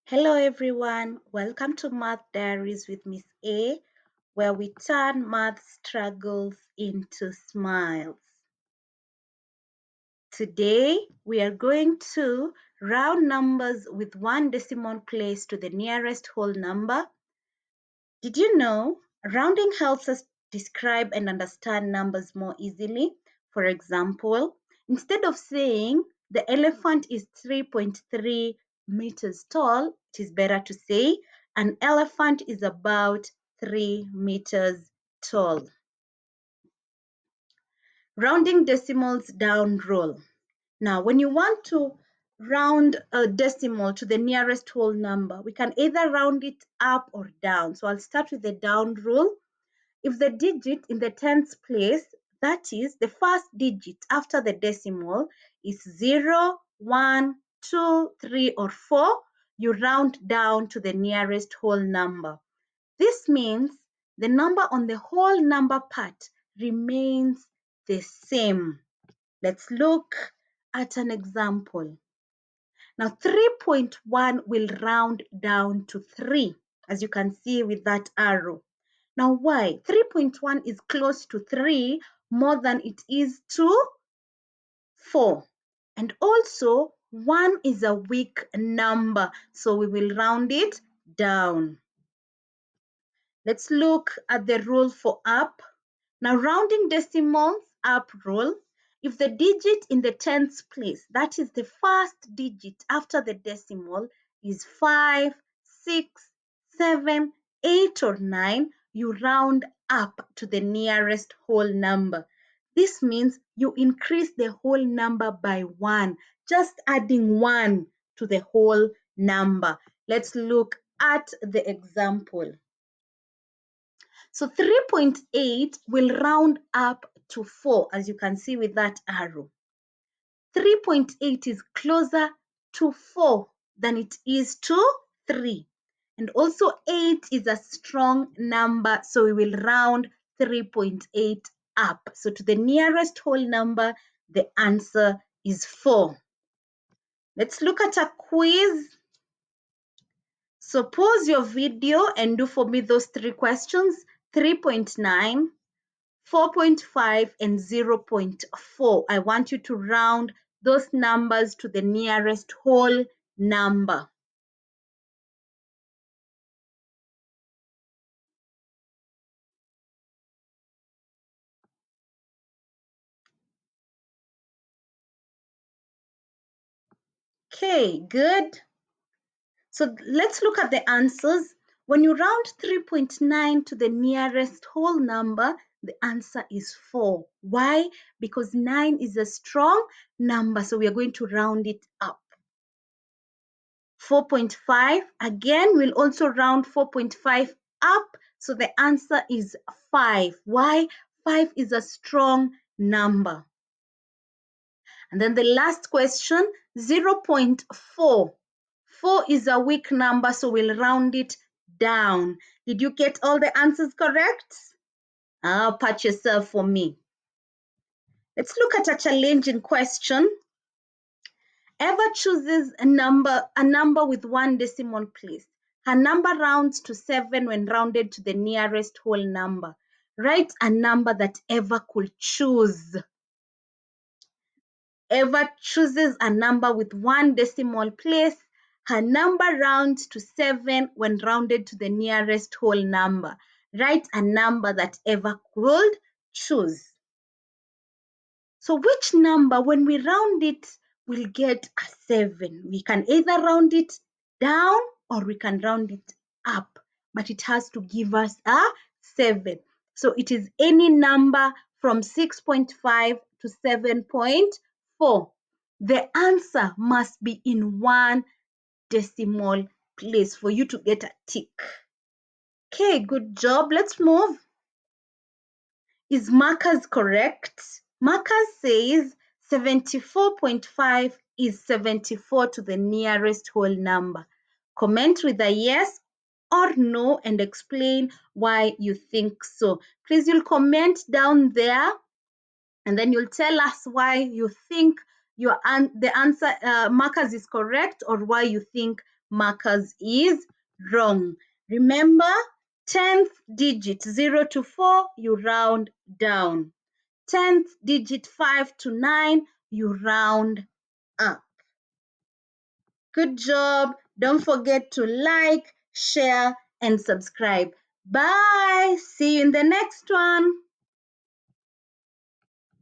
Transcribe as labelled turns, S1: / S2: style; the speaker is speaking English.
S1: Hello everyone, welcome to Math Diaries with Miss A, where we turn math struggles into smiles. Today we are going to round numbers with one decimal place to the nearest whole number. Did you know rounding helps us describe and understand numbers more easily? For example, instead of saying the elephant is 3.3 meters tall, it is better to say an elephant is about 3 meters tall. Rounding decimals down rule. Now, when you want to round a decimal to the nearest whole number, we can either round it up or down. So I'll start with the down rule. If the digit in the tens place, that is the first digit after the decimal, is 0, 1, 2, 3, or 4, you round down to the nearest whole number. This means the number on the whole number part remains the same. Let's look at an example. Now 3.1 will round down to 3, as you can see with that arrow. Now why? 3.1 is close to 3 more than it is to 4. And also 1 is a weak number, so we will round it down. Let's look at the rule for up. Now rounding decimals up rule. If the digit in the tens place, that is the first digit after the decimal, is 5, 6, 7, 8, or 9, you round up to the nearest whole number. This means you increase the whole number by 1, just adding 1 to the whole number. Let's look at the example. So 3.8 will round up to 4, as you can see with that arrow. 3.8 is closer to 4 than it is to 3. And also 8 is a strong number, so we will round 3.8 up. So to the nearest whole number, the answer is 4. Let's look at a quiz. So pause your video and do for me those 3 questions. 3.9, 4.5 and 0.4. I want you to round those numbers to the nearest whole number. Okay, good. So let's look at the answers. When you round 3.9 to the nearest whole number, the answer is 4. Why? Because 9 is a strong number, so we are going to round it up. 4.5, again, we'll also round 4.5 up, so the answer is 5. Why? 5 is a strong number. And then the last question, 0.4. 4 is a weak number, so we'll round it down. Did you get all the answers correct? Pat yourself for me. Let's look at a challenging question. Eva chooses a number with one decimal place. Her number rounds to 7 when rounded to the nearest whole number. Write a number that Eva could choose. Eva chooses a number with one decimal place. Her number rounds to 7 when rounded to the nearest whole number. Write a number that Eva could choose. So which number, when we round it, will get a 7? We can either round it down or we can round it up, but it has to give us a 7. So it is any number from 6.5 to 7.4. The answer must be in one decimal place for you to get a tick. Okay, good job. Let's move. Is Marcus correct? Marcus says 74.5 is 74 to the nearest whole number. Comment with a yes or no and explain why you think so. Please, you'll comment down there and then you'll tell us why you think the answer Marcus is correct or why you think markers is wrong. Remember, 10th digit 0 to 4, you round down. 10th digit 5 to 9, you round up. Good job. Don't forget to like, share, and subscribe. Bye. See you in the next one.